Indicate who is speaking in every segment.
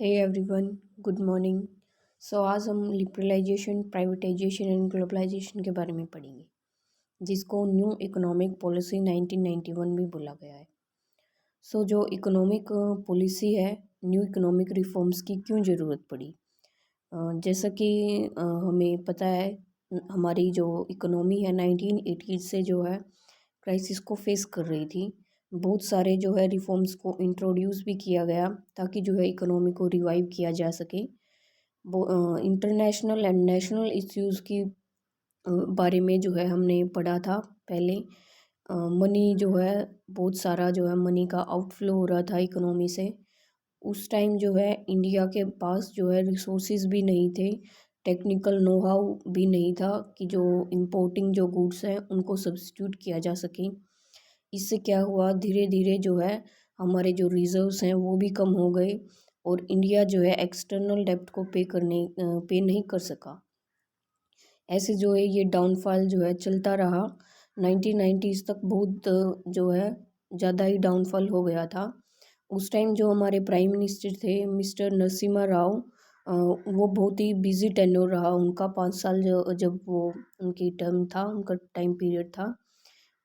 Speaker 1: Hey everyone, good morning. आज हम liberalisation, privatisation and globalisation के बारे में पढ़ेंगे, जिसको न्यू इकोनॉमिक पॉलिसी 1991 भी बोला गया है। जो इकोनॉमिक पॉलिसी है, न्यू इकोनॉमिक रिफॉर्म्स की क्यों ज़रूरत पड़ी। जैसा कि हमें पता है, हमारी जो इकोनॉमी है 1980 से जो है क्राइसिस को फेस कर रही थी। बहुत सारे जो है रिफॉर्म्स को इंट्रोड्यूस भी किया गया ताकि जो है इकोनॉमी को रिवाइव किया जा सके। वो इंटरनेशनल एंड नेशनल इश्यूज़ की बारे में जो है हमने पढ़ा था पहले। मनी जो है, बहुत सारा जो है मनी का आउटफ्लो हो रहा था इकोनॉमी से। उस टाइम जो है इंडिया के पास जो है रिसोर्सेज भी नहीं थे, टेक्निकल नो हाउ भी नहीं था कि जो इम्पोर्टिंग जो गुड्स हैं उनको सब्स्टिट्यूट किया जा सके। इससे क्या हुआ, धीरे धीरे जो है हमारे जो रिजर्व्स हैं वो भी कम हो गए और इंडिया जो है एक्सटर्नल डेब्ट को पे नहीं कर सका। ऐसे जो है ये डाउनफॉल जो है चलता रहा 1990s तक। बहुत जो है ज़्यादा ही डाउनफॉल हो गया था। उस टाइम जो हमारे प्राइम मिनिस्टर थे मिस्टर नरसिम्हा राव, वो बहुत ही बिजी टेन्योर रहा उनका 5 साल। जब वो उनकी टर्म था, उनका टाइम पीरियड था,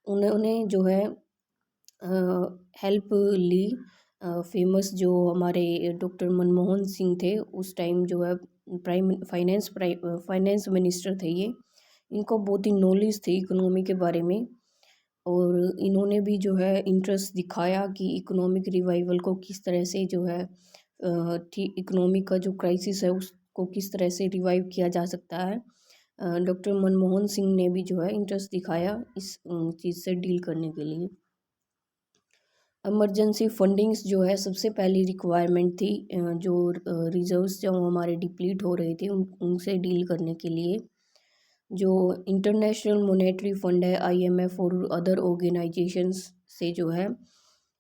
Speaker 1: उन्होंने जो है हेल्प ली। फेमस जो हमारे डॉक्टर मनमोहन सिंह थे उस टाइम जो है फाइनेंस मिनिस्टर थे ये। इनको बहुत ही नॉलेज थी इकोनॉमी के बारे में और इन्होंने भी जो है इंटरेस्ट दिखाया कि इकोनॉमिक रिवाइवल को किस तरह से जो है इकोनॉमी का जो क्राइसिस है उसको किस तरह से रिवाइव किया जा सकता है। डॉक्टर मनमोहन सिंह ने भी जो है इंटरेस्ट दिखाया इस चीज़ से डील करने के लिए। इमरजेंसी फंडिंग्स जो है सबसे पहली रिक्वायरमेंट थी, जो रिजर्व्स जो हमारे डिप्लीट हो रहे थे उनसे डील करने के लिए। जो इंटरनेशनल मॉनेटरी फंड है IMF और अदर ऑर्गेनाइजेशंस से जो है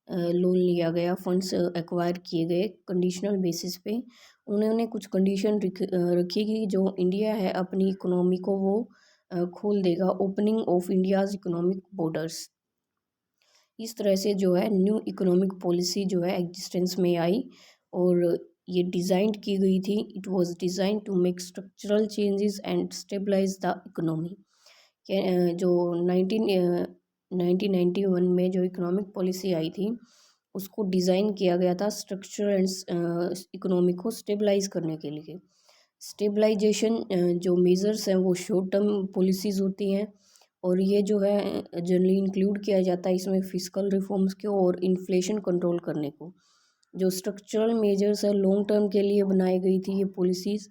Speaker 1: लोन लिया गया, फंड्स एक्वायर किए गए कंडीशनल बेसिस पे। उन्होंने कुछ कंडीशन रखी कि जो इंडिया है अपनी इकोनॉमी को वो खोल देगा, opening of India's economic borders. इस तरह से जो है न्यू इकोनॉमिक पॉलिसी जो है एग्जिस्टेंस में आई और ये डिज़ाइन की गई थी। It was design to make structural changes and stabilize the economy. जो 1991 में जो इकोनॉमिक पॉलिसी आई थी उसको डिज़ाइन किया गया था स्ट्रक्चर एंड इकोनॉमी को स्टेबलाइज करने के लिए। स्टेबलाइजेशन जो मेजर्स हैं वो शॉर्ट टर्म पॉलिसीज़ होती हैं और ये जो है जनरली इंक्लूड किया जाता है इसमें फिस्कल रिफॉर्म्स को और इन्फ्लेशन कंट्रोल करने को। जो स्ट्रक्चरल मेजर्स है लॉन्ग टर्म के लिए बनाई गई थी ये पॉलिसीज़।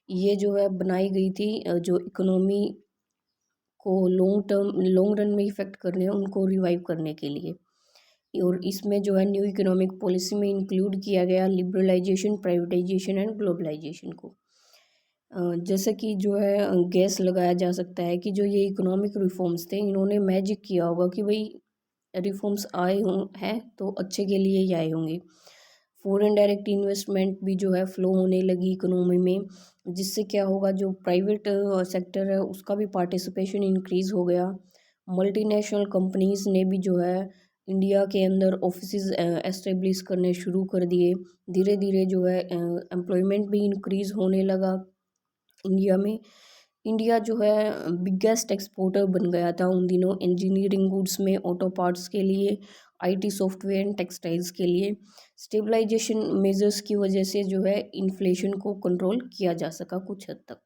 Speaker 1: ये जो है बनाई गई थी जो इकोनॉमी को लॉन्ग रन में इफ़ेक्ट करने हैं उनको रिवाइव करने के लिए। और इसमें जो है न्यू इकोनॉमिक पॉलिसी में इंक्लूड किया गया लिबरलाइजेशन, प्राइवेटाइजेशन एंड ग्लोबलाइजेशन को। जैसे कि जो है गैस लगाया जा सकता है कि जो ये इकोनॉमिक रिफॉर्म्स थे इन्होंने मैजिक किया होगा कि भाई रिफॉर्म्स आए हों हैं तो अच्छे के लिए ही आए होंगे। फॉरेन डायरेक्ट इन्वेस्टमेंट भी जो है फ़्लो होने लगी इकोनॉमी में, जिससे क्या होगा जो प्राइवेट सेक्टर है उसका भी पार्टिसिपेशन इंक्रीज़ हो गया। मल्टीनेशनल कंपनीज़ ने भी जो है इंडिया के अंदर ऑफिसेज एस्टेब्लिश करने शुरू कर दिए। धीरे धीरे जो है एम्प्लॉयमेंट भी इंक्रीज़ होने लगा इंडिया में। इंडिया जो है बिगेस्ट एक्सपोर्टर बन गया था उन दिनों, इंजीनियरिंग गुड्स में, ऑटो पार्ट्स के लिए, IT सॉफ्टवेयर एंड टेक्सटाइल्स के लिए। स्टेबलाइजेशन मेजर्स की वजह से जो है इन्फ्लेशन को कंट्रोल किया जा सका कुछ हद तक।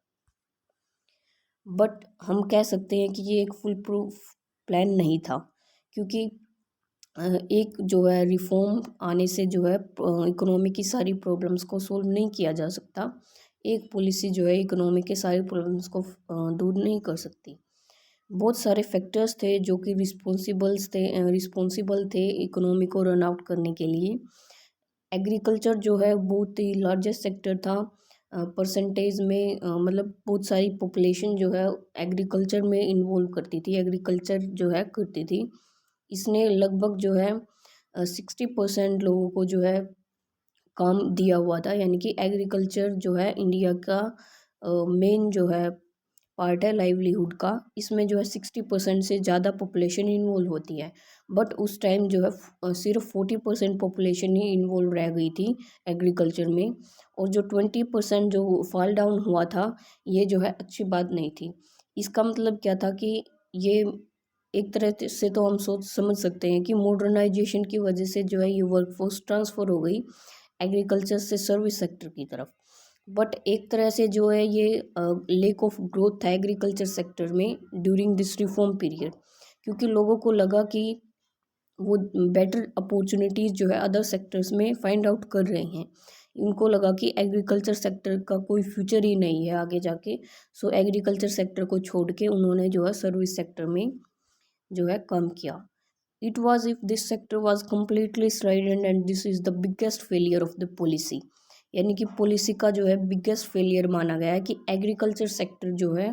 Speaker 1: बट हम कह सकते हैं कि ये एक फुल प्रूफ प्लान नहीं था, क्योंकि एक जो है रिफॉर्म आने से जो है इकोनॉमी की सारी प्रॉब्लम्स को सोल्व नहीं किया जा सकता। एक पॉलिसी जो है इकोनॉमी के सारे प्रॉब्लम्स को दूर नहीं कर सकती। बहुत सारे फैक्टर्स थे जो कि रिस्पॉन्सिबल थे इकोनॉमी को रन आउट करने के लिए। एग्रीकल्चर जो है बहुत ही लार्जेस्ट सेक्टर था परसेंटेज में, मतलब बहुत सारी पॉपुलेशन जो है एग्रीकल्चर में इन्वॉल्व करती थी, एग्रीकल्चर जो है करती थी। इसने लगभग जो है 60% लोगों को जो है काम दिया हुआ था, यानी कि एग्रीकल्चर जो है इंडिया का मेन जो है पार्ट है लाइवलीहुड का। इसमें जो है 60% से ज़्यादा पॉपुलेशन इन्वॉल्व होती है, बट उस टाइम जो है सिर्फ 40% पॉपुलेशन ही इन्वॉल्व रह गई थी एग्रीकल्चर में, और जो 20% जो फॉल डाउन हुआ था, ये जो है अच्छी बात नहीं थी। इसका मतलब क्या था कि ये एक तरह से तो हम सोच समझ सकते हैं कि मॉडर्नाइजेशन की वजह से जो है ये वर्कफोर्स ट्रांसफ़र हो गई एग्रीकल्चर से सर्विस सेक्टर की तरफ। बट एक तरह से जो है ये लेक ऑफ ग्रोथ था एग्रीकल्चर सेक्टर में ड्यूरिंग दिस रिफॉर्म पीरियड, क्योंकि लोगों को लगा कि वो बेटर अपॉर्चुनिटीज़ जो है अदर सेक्टर्स में फाइंड आउट कर रहे हैं। उनको लगा कि एग्रीकल्चर सेक्टर का कोई फ्यूचर ही नहीं है आगे जाके। सो एग्रीकल्चर सेक्टर को छोड़ के उन्होंने जो है सर्विस सेक्टर में जो है काम किया। It was if this sector was completely slided and this is the biggest failure of the policy. यानी कि पॉलिसी का जो है बिगेस्ट फेलियर माना गया है कि एग्रीकल्चर सेक्टर जो है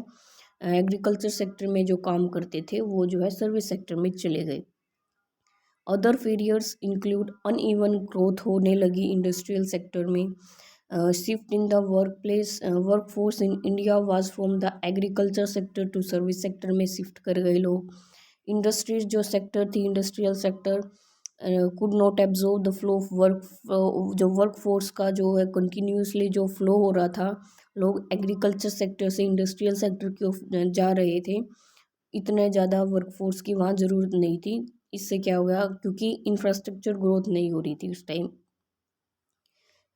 Speaker 1: एग्रीकल्चर सेक्टर में जो काम करते थे वो जो है सर्विस सेक्टर में चले गए। Other failures include uneven growth होने लगी इंडस्ट्रियल सेक्टर में, shift in the workforce in India was from the agriculture sector to service sector में शिफ्ट कर गए लोग। इंडस्ट्रीज जो सेक्टर थी industrial sector could not absorb the flow of work, जो वर्क फोर्स का जो है कंटिन्यूसली जो फ्लो हो रहा था, लोग एग्रीकल्चर सेक्टर से इंडस्ट्रियल सेक्टर की ओर जा रहे थे। इतने ज़्यादा वर्कफोर्स की वहाँ ज़रूरत नहीं थी। इससे क्या हो गया, क्योंकि इंफ्रास्ट्रक्चर ग्रोथ नहीं हो रही थी उस time.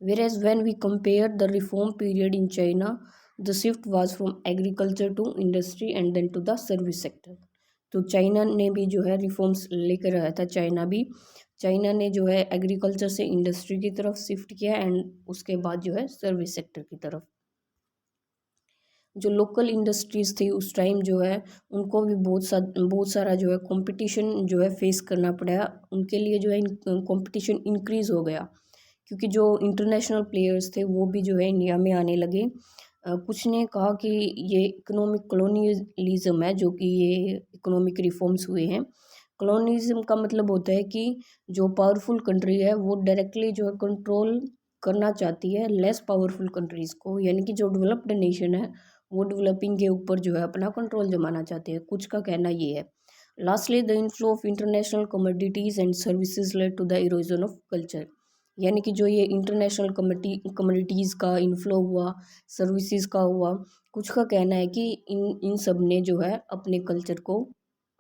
Speaker 1: Whereas when we compare the reform period in China, the shift was from agriculture to industry and then to the service sector. तो चाइना ने भी जो है रिफॉर्म्स लेकर आया था। चाइना ने जो है एग्रीकल्चर से इंडस्ट्री की तरफ शिफ्ट किया एंड उसके बाद जो है सर्विस सेक्टर की तरफ। जो लोकल इंडस्ट्रीज़ थी उस टाइम जो है उनको भी बहुत सारा जो है कंपटीशन जो है फेस करना पड़ा। उनके लिए जो है कंपटीशन इंक्रीज़ हो गया, क्योंकि जो इंटरनेशनल प्लेयर्स थे वो भी जो है इंडिया में आने लगे। कुछ ने कहा कि ये इकोनॉमिक कॉलोनियलिज्म है, जो कि ये इकोनॉमिक रिफॉर्म्स हुए हैं। कॉलोनियलिज्म का मतलब होता है कि जो पावरफुल कंट्री है वो डायरेक्टली जो है कंट्रोल करना चाहती है लेस पावरफुल कंट्रीज़ को, यानी कि जो डेवलप्ड नेशन है वो डेवलपिंग के ऊपर जो है अपना कंट्रोल जमाना चाहते हैं। कुछ का कहना ये है। Lastly the inflow of international commodities and services led to the erosion of culture. यानी कि जो ये इंटरनेशनल कमोडिटीज़ का इन्फ्लो हुआ, सर्विसेज का हुआ, कुछ का कहना है कि इन सब ने जो है अपने कल्चर को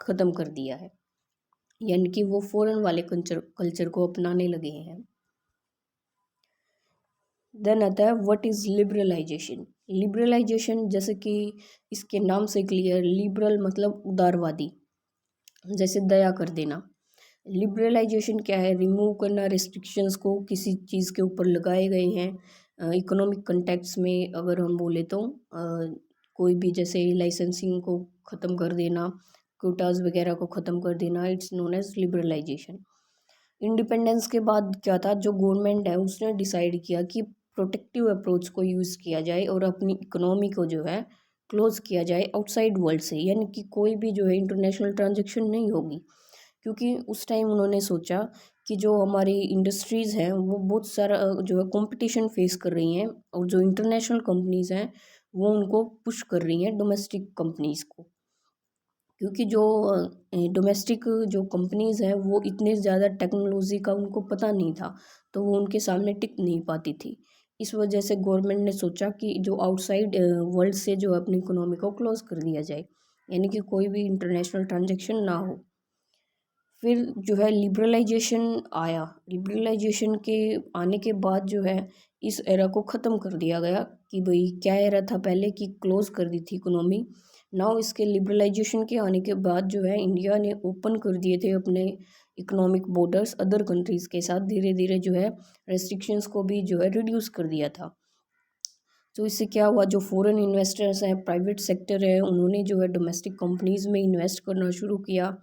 Speaker 1: ख़त्म कर दिया है, यानी कि वो फॉरेन वाले कल्चर को अपनाने लगे हैं। देन आता है व्हाट इज़ लिबरलाइजेशन। लिबरलाइजेशन जैसे कि इसके नाम से क्लियर, लिबरल मतलब उदारवादी, जैसे दया कर देना। लिबरलाइजेशन क्या है, रिमूव करना रिस्ट्रिक्शंस को किसी चीज़ के ऊपर लगाए गए हैं। इकोनॉमिक कंटेक्स में अगर हम बोले तो कोई भी जैसे लाइसेंसिंग को ख़त्म कर देना, कोटाज वगैरह को ख़त्म कर देना, it's known as liberalisation. Independence के बाद क्या था, जो गवर्नमेंट है उसने डिसाइड किया कि प्रोटेक्टिव अप्रोच को यूज़ किया जाए और अपनी इकोनॉमी को जो है क्लोज किया जाए आउटसाइड वर्ल्ड से, यानी कि कोई भी जो है इंटरनेशनल ट्रांजेक्शन नहीं होगी। क्योंकि उस टाइम उन्होंने सोचा कि जो हमारी इंडस्ट्रीज़ हैं वो बहुत सारा जो है कंपटीशन फेस कर रही हैं, और जो इंटरनेशनल कंपनीज़ हैं वो उनको पुश कर रही हैं डोमेस्टिक कंपनीज़ को, क्योंकि जो डोमेस्टिक जो कंपनीज़ हैं वो इतने ज़्यादा टेक्नोलॉजी का उनको पता नहीं था, तो वो उनके सामने टिक नहीं पाती थी। इस वजह से गवर्नमेंट ने सोचा कि जो आउटसाइड वर्ल्ड से जो अपनी इकोनॉमी को क्लोज कर दिया जाए, यानी कि कोई भी इंटरनेशनल ट्रांजेक्शन ना हो। फिर जो है लिबरलाइजेशन आया। लिबरलाइजेशन के आने के बाद जो है इस एरा को ख़त्म कर दिया गया कि भाई क्या एरा था पहले कि क्लोज़ कर दी थी इकोनॉमी। नाउ इसके लिबरलाइजेशन के आने के बाद जो है इंडिया ने ओपन कर दिए थे अपने इकोनॉमिक बॉर्डर्स अदर कंट्रीज़ के साथ। धीरे धीरे जो है रेस्ट्रिक्शंस को भी जो है रिड्यूस कर दिया था। तो इससे क्या हुआ, जो फॉरेन इन्वेस्टर्स हैं, प्राइवेट सेक्टर है, उन्होंने जो है डोमेस्टिक कंपनीज़ में इन्वेस्ट करना शुरू किया।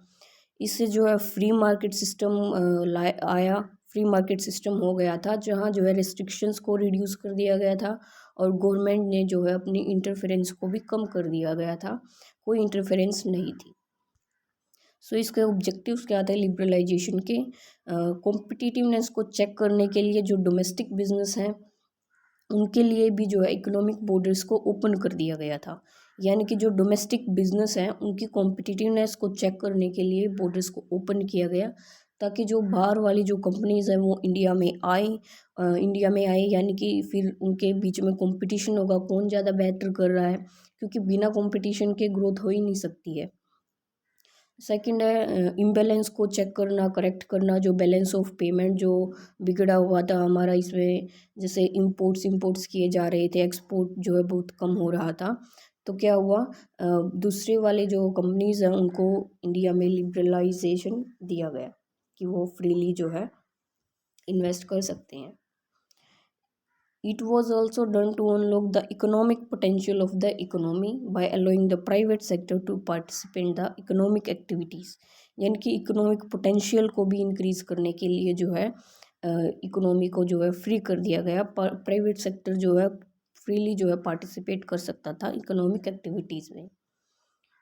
Speaker 1: इससे जो है फ्री मार्केट सिस्टम आया। फ्री मार्केट सिस्टम हो गया था जहाँ जो है रिस्ट्रिक्शंस को रिड्यूस कर दिया गया था, और गवर्नमेंट ने जो है अपनी इंटरफेरेंस को भी कम कर दिया गया था, कोई इंटरफेरेंस नहीं थी। सो इसके ऑब्जेक्टिव्स क्या थे लिबरलाइजेशन के, कॉम्पिटिटिवनेस को चेक करने के लिए जो डोमेस्टिक बिजनेस हैं उनके लिए भी जो है इकोनॉमिक बॉर्डर्स को ओपन कर दिया गया था। यानी कि जो डोमेस्टिक बिजनेस हैं उनकी कॉम्पिटिटिवनेस को चेक करने के लिए बॉर्डर्स को ओपन किया गया, ताकि जो बाहर वाली जो कंपनीज हैं वो इंडिया में आए, यानी कि फिर उनके बीच में कंपटीशन होगा कौन ज़्यादा बेटर कर रहा है, क्योंकि बिना कंपटीशन के ग्रोथ हो ही नहीं सकती है। सेकंड है इम्बैलेंस को चेक करना, करेक्ट करना, जो बैलेंस ऑफ पेमेंट जो बिगड़ा हुआ था हमारा इसमें, जैसे इंपोर्ट्स किए जा रहे थे, एक्सपोर्ट जो है बहुत कम हो रहा था, तो क्या हुआ, दूसरे वाले जो कंपनीज हैं उनको इंडिया में लिबरलाइजेशन दिया गया कि वो फ्रीली जो है इन्वेस्ट कर सकते हैं। It was also done to unlock the economic potential of the economy by allowing the private sector to participate in the economic activities। यानी कि इकोनॉमिक पोटेंशियल को भी इंक्रीज करने के लिए जो है इकोनॉमी को जो है फ्री कर दिया गया, प्राइवेट सेक्टर जो है फ्रीली जो है पार्टिसिपेट कर सकता था इकोनॉमिक एक्टिविटीज़ में।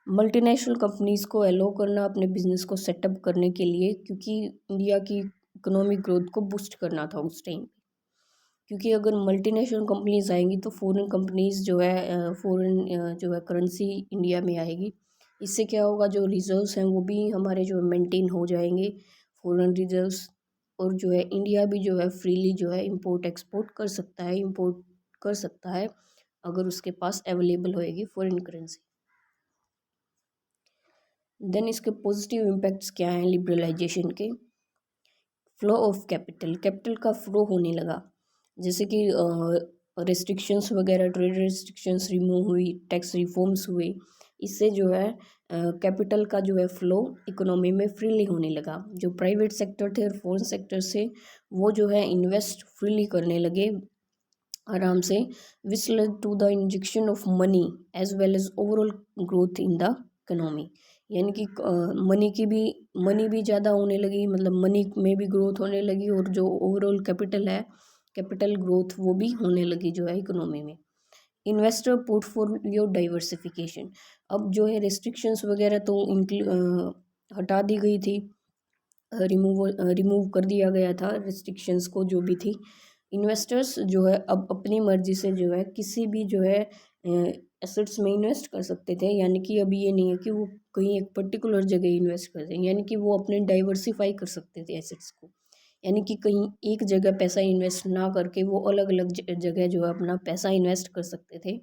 Speaker 1: मल्टीनेशनल कंपनीज को एलो करना अपने बिजनेस को सेटअप करने के लिए, क्योंकि इंडिया की इकोनॉमिक ग्रोथ को बूस्ट करना था उस टाइम, क्योंकि अगर मल्टीनेशनल कंपनीज आएंगी तो फॉरेन कंपनीज जो है फॉरेन जो है करेंसी इंडिया में आएगी। इससे क्या होगा, जो रिजर्व्स हैं वो भी हमारे जो मेंटेन हो जाएंगे, फॉरेन रिजर्व्स, और जो है इंडिया भी जो है फ्रीली जो है इंपोर्ट एक्सपोर्ट कर सकता है, इंपोर्ट कर सकता है अगर उसके पास अवेलेबल होएगी फॉरेन करेंसी। देन इसके पॉजिटिव इम्पैक्ट्स क्या हैं लिबरलाइजेशन के। फ्लो ऑफ कैपिटल का फ्लो होने लगा, जैसे कि रिस्ट्रिक्शंस वगैरह, ट्रेड रिस्ट्रिक्शंस रिमूव हुई, टैक्स रिफॉर्म्स हुए, इससे जो है कैपिटल का जो है फ्लो इकोनॉमी में फ्रीली होने लगा। जो प्राइवेट सेक्टर थे और फॉरेन सेक्टर से वो जो है इन्वेस्ट फ्रीली करने लगे आराम से, which led to the injection of money as well as overall growth in the economy. यानी कि मनी भी ज़्यादा होने लगी, मतलब मनी में भी ग्रोथ होने लगी, और जो ओवरऑल कैपिटल है, कैपिटल ग्रोथ वो भी होने लगी जो है इकोनॉमी में। इन्वेस्टर पोर्टफोलियो डाइवर्सिफिकेशन, अब जो है रिस्ट्रिक्शंस वगैरह तो हटा दी गई थी, रिमूव कर दिया गया था रिस्ट्रिक्शंस को जो भी थी। इन्वेस्टर्स जो है अब अपनी मर्जी से जो है किसी भी जो है एसेट्स में इन्वेस्ट कर सकते थे, यानी कि अभी ये नहीं है कि वो कहीं एक पर्टिकुलर जगह इन्वेस्ट कर दें, यानी कि वो अपने डाइवर्सिफाई कर सकते थे एसेट्स को, यानी कि कहीं एक जगह पैसा इन्वेस्ट ना करके वो अलग अलग जगह जो है अपना पैसा इन्वेस्ट कर सकते थे,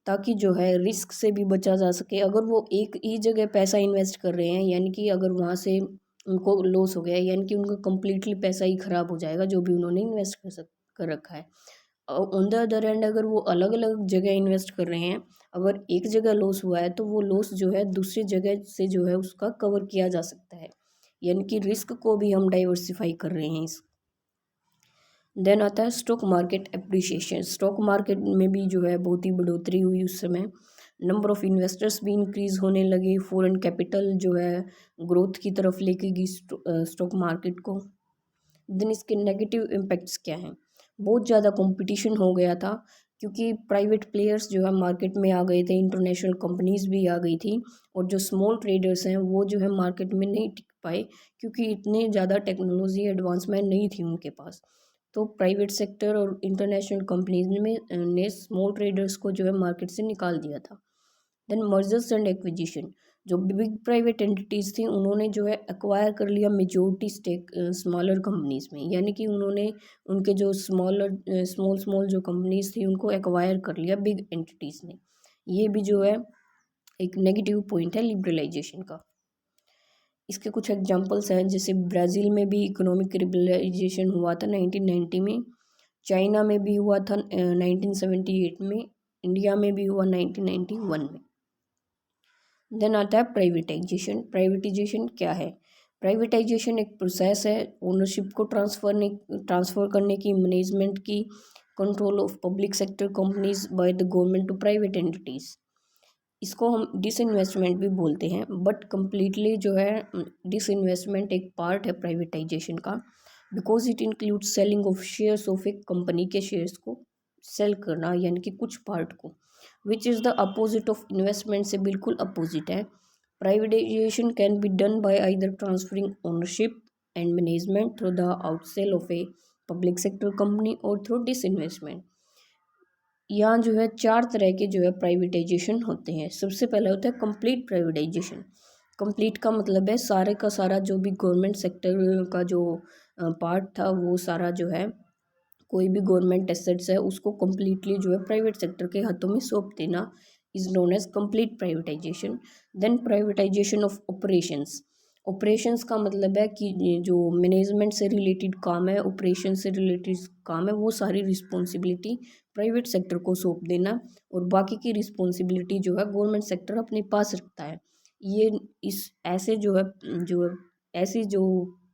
Speaker 1: ताकि जो है रिस्क से भी बचा जा सके। अगर वो एक ही जगह पैसा इन्वेस्ट कर रहे हैं, यानी कि अगर वहाँ से उनको लॉस हो गया, यानी कि उनका कम्प्लीटली पैसा ही ख़राब हो जाएगा जो भी उन्होंने इन्वेस्ट कर रखा है। ऑन द अदर एंड अगर वो अलग अलग जगह इन्वेस्ट कर रहे हैं, अगर एक जगह लॉस हुआ है तो वो लॉस जो है दूसरी जगह से जो है उसका कवर किया जा सकता है, यानी कि रिस्क को भी हम डाइवर्सिफाई कर रहे हैं इस। देन आता है stock market appreciation. Stock market में भी जो है बहुत ही बढ़ोतरी हुई उस समय, नंबर ऑफ इन्वेस्टर्स भी इंक्रीज होने लगे, फॉरेन कैपिटल जो है ग्रोथ की तरफ लेके गई स्टॉक मार्केट को। देन इसके नेगेटिव इम्पैक्ट्स क्या हैं, बहुत ज़्यादा कंपटीशन हो गया था, क्योंकि प्राइवेट प्लेयर्स जो है मार्केट में आ गए थे, इंटरनेशनल कंपनीज भी आ गई थी, और जो स्मॉल ट्रेडर्स हैं वो जो है मार्केट में नहीं टिक पाए, क्योंकि इतने ज़्यादा टेक्नोलॉजी एडवांसमेंट नहीं थी उनके पास। तो प्राइवेट सेक्टर और इंटरनेशनल कंपनीज में ने स्मॉल ट्रेडर्स को जो है मार्केट से निकाल दिया था। देन मर्जर्स एंड एक्विजिशन, जो बिग प्राइवेट एंटिटीज़ थी उन्होंने जो है एक्वायर कर लिया मेजोरिटी स्टेक स्मॉलर कंपनीज में, यानी कि उन्होंने उनके जो स्मॉल जो कंपनीज थी उनको एक्वायर कर लिया बिग एंटिटीज़ ने। ये भी जो है एक नेगेटिव पॉइंट है लिबरलाइजेशन का। इसके कुछ एग्जांपल्स हैं, जैसे ब्राज़ील में भी इकोनॉमिक लिबरलाइजेशन हुआ था 1990 में, चाइना में भी हुआ था 1978 में, इंडिया में भी हुआ 1991 में। देन आता है प्राइवेटाइजेशन। प्राइवेटाइजेशन क्या है, प्राइवेटाइजेशन एक प्रोसेस है ओनरशिप को ट्रांसफ़र करने की, मैनेजमेंट की, control of public sector companies by the government to private entities. इसको हम डिसइन्वेस्टमेंट भी बोलते हैं, बट कम्प्लीटली जो है डिसइन्वेस्टमेंट एक पार्ट है प्राइवेटाइजेशन का, because it include selling of shares of एक कंपनी के शेयर्स को सेल करना, यानी कि कुछ पार्ट को, which is the opposite of investment से बिल्कुल अपोजिट है। Privatisation can be done by either transferring ownership and management through the outsale of a public sector company और थ्रू डिसइन्वेस्टमेंट। यहाँ जो है चार तरह के जो है प्राइवेटाइजेशन होते हैं। सबसे पहला होता है कंप्लीट प्राइवेटाइजेशन। कंप्लीट का मतलब है सारे का सारा जो भी गवर्नमेंट सेक्टर का जो पार्ट था वो सारा जो है, कोई भी गवर्नमेंट एसेट्स है उसको कम्प्लीटली जो है प्राइवेट सेक्टर के हाथों में सौंप देना is known as complete privatisation. Then privatisation of operations. Operations का मतलब है कि ये जो मैनेजमेंट से रिलेटेड काम है, ऑपरेशन से रिलेटेड काम है, वो सारी रिस्पॉन्सिबिलिटी प्राइवेट सेक्टर को सौंप देना और बाकी की रिस्पॉन्सिबिलिटी जो है गवर्नमेंट सेक्टर अपने पास रखता है। ये इस ऐसे जो ऐसी जो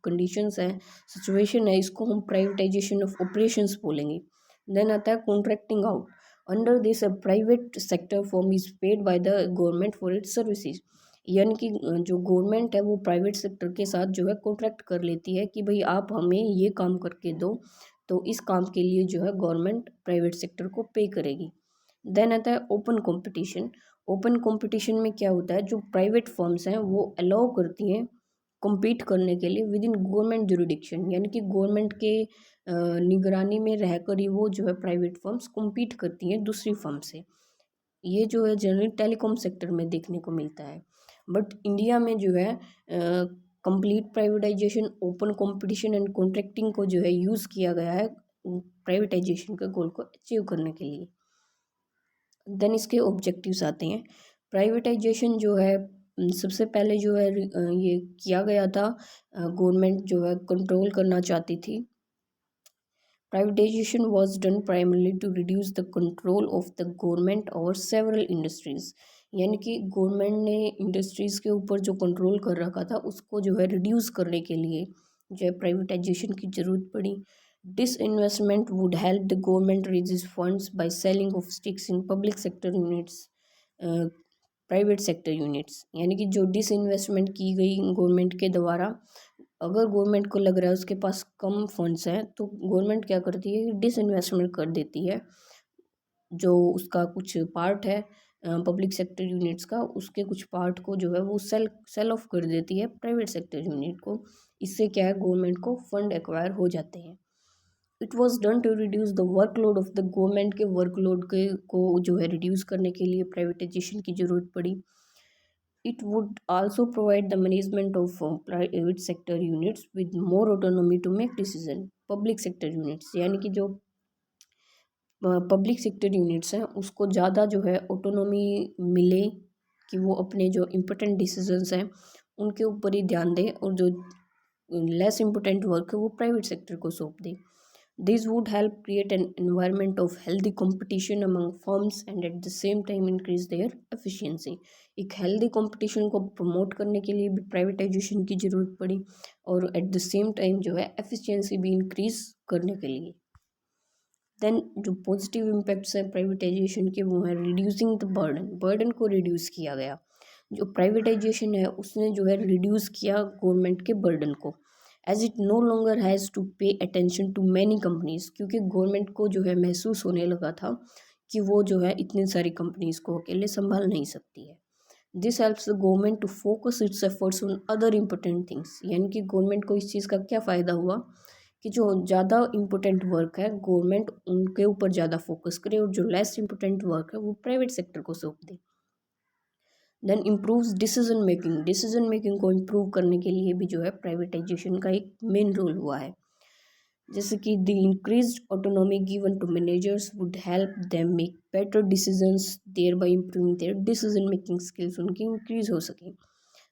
Speaker 1: कंडीशंस हैं, सिचुएशन है, इसको हम प्राइवेटाइजेशन ऑफ ऑपरेशंस बोलेंगे। देन आता है contracting out. Under this a private sector firm is paid by the government for its services. यानी कि जो गवर्नमेंट है वो प्राइवेट सेक्टर के साथ जो है कॉन्ट्रैक्ट कर लेती है कि भाई आप हमें ये काम करके दो, तो इस काम के लिए जो है गवर्नमेंट प्राइवेट सेक्टर को पे करेगी। देन आता है ओपन कंपटीशन। ओपन कंपटीशन में क्या होता है, जो प्राइवेट फर्म्स हैं वो अलाउ करती हैं compete करने के लिए विद इन गवर्नमेंट जुरिडिक्शन, यानी कि गवर्नमेंट के निगरानी में रहकर ही वो जो है प्राइवेट फर्म्स compete करती हैं दूसरी फर्म से। ये जो है जनरली टेलीकॉम सेक्टर में देखने को मिलता है। बट इंडिया में जो है complete privatisation, open competition and contracting को जो है यूज़ किया गया है प्राइवेटाइजेशन के गोल को अचीव करने के लिए। देन इसके ऑब्जेक्टिव्स आते हैं। प्राइवेटाइजेशन जो है सबसे पहले जो है ये किया गया था, गवर्नमेंट जो है कंट्रोल करना चाहती थी। Privatisation was done primarily to reduce the control of the government over several industries. यानी कि गवर्नमेंट ने इंडस्ट्रीज़ के ऊपर जो कंट्रोल कर रखा था उसको जो है रिड्यूस करने के लिए जो है प्राइवेटाइजेशन की ज़रूरत पड़ी। Disinvestment would help the government raises funds by selling of sticks in public sector units, private sector units. यानी कि जो डिसइन्वेस्टमेंट की गई गवर्नमेंट के द्वारा, अगर गवर्नमेंट को लग रहा है उसके पास कम फंड्स हैं तो गवर्नमेंट क्या करती है, डिसइन्वेस्टमेंट कर देती है। जो उसका कुछ पार्ट है पब्लिक सेक्टर यूनिट्स का, उसके कुछ पार्ट को जो है वो सेल ऑफ कर देती है प्राइवेट सेक्टर यूनिट को। इससे क्या है, गवर्नमेंट को फंड एक्वायर हो जाते हैं। It was done to reduce the workload of the government के वर्कलोड के को जो है रिड्यूस करने के लिए प्राइवेटाइजेशन की ज़रूरत पड़ी। It would also provide the management of private sector units with more autonomy to make decision. Public sector units यानी कि जो पब्लिक सेक्टर यूनिट्स हैं उसको ज़्यादा जो है ऑटोनॉमी मिले कि वो अपने जो इम्पोर्टेंट डिसीजंस हैं उनके ऊपर ही ध्यान दें और जो लेस इम्पोर्टेंट वर्क है वो प्राइवेट सेक्टर को सौंप दें। This would help create an environment of healthy competition among firms and at the same time increase their efficiency. एक हेल्दी कंपटीशन को प्रमोट करने के लिए भी प्राइवेटाइजेशन की ज़रूरत पड़ी और एट द सेम टाइम जो है एफिशिएंसी भी इंक्रीज करने के लिए। देन जो पॉजिटिव इम्पैक्ट्स हैं प्राइवेटाइजेशन के वो हैं रिड्यूसिंग द बर्डन को रिड्यूस किया गया। जो प्राइवेटाइजेशन है उसने जो है रिड्यूस किया गवर्नमेंट के बर्डन को, as it no longer has to pay attention to many companies, क्योंकि गवर्नमेंट को जो है महसूस होने लगा था कि वो जो है इतनी सारी कंपनीज को अकेले संभाल नहीं सकती है। This helps the government to focus its efforts on other important things. यानी कि गवर्नमेंट को इस चीज़ का क्या फ़ायदा हुआ कि जो ज़्यादा इम्पोर्टेंट वर्क है गवर्नमेंट उनके ऊपर ज़्यादा फोकस करे और जो लेस इम्पोर्टेंट वर्क है वो प्राइवेट सेक्टर को सौंप दे। देन इम्प्रूव्स डिसीजन मेकिंग को इम्प्रूव करने के लिए भी जो है प्राइवेटाइजेशन का एक मेन रोल हुआ है। जैसे कि the increased autonomy given to managers would help them make better decisions, thereby improving their decision making skills उनकी इंक्रीज हो सके।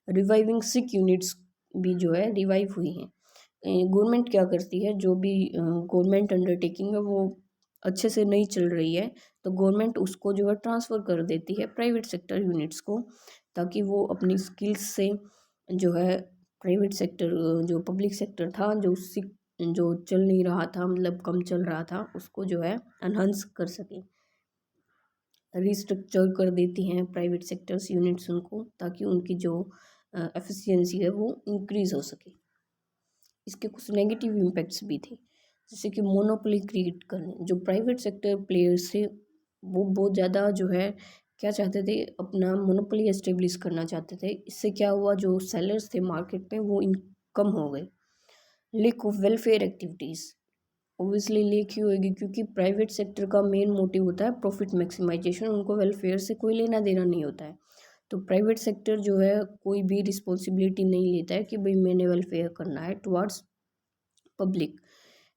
Speaker 1: रिवाइविंग सिक यूनिट्स भी जो है रिवाइव हुई हैं। गवर्नमेंट क्या करती है, जो भी गवर्नमेंट अंडरटेकिंग है वो अच्छे से नहीं चल रही है तो गवर्नमेंट उसको जो है ट्रांसफ़र कर देती है प्राइवेट सेक्टर यूनिट्स को, ताकि वो अपनी स्किल्स से जो है प्राइवेट सेक्टर जो पब्लिक सेक्टर था जो चल नहीं रहा था, मतलब कम चल रहा था, उसको जो है एनहांस कर सके। रिस्ट्रक्चर कर देती हैं प्राइवेट सेक्टर्स यूनिट्स उनको, ताकि उनकी जो एफिशिएंसी है वो इंक्रीज़ हो सके। इसके कुछ नेगेटिव इम्पैक्ट्स भी थे, जैसे कि मोनोपोली क्रिएट करने। जो प्राइवेट सेक्टर प्लेयर्स थे वो बहुत ज़्यादा जो है क्या चाहते थे, अपना मोनोपोली एस्टेब्लिश करना चाहते थे। इससे क्या हुआ, जो सेलर्स थे मार्केट में वो इन कम हो गए। Lake of welfare activities. Obviously लिखी होगी, क्योंकि प्राइवेट सेक्टर का मेन मोटिव होता है प्रॉफिट मैक्सिमाइजेशन, उनको वेलफेयर से कोई लेना देना नहीं होता है। तो प्राइवेट सेक्टर जो है कोई भी रिस्पॉन्सिबिलिटी नहीं लेता है कि भाई मैंने वेलफेयर करना है towards public.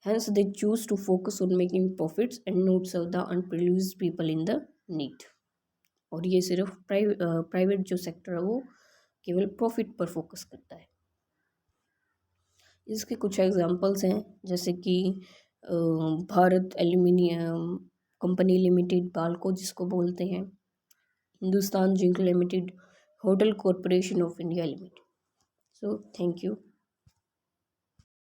Speaker 1: Hence, they choose to focus on making profits and not serve the unprivileged people in the need. और ये सिर्फ प्राइवेट जो सेक्टर है वो केवल प्रॉफिट पर फोकस करता है। इसके कुछ एग्जांपल्स हैं, जैसे कि Bharat aluminium company limited Balco जिसको बोलते हैं, Hindustan zinc limited, hotel corporation of India limited. So thank you.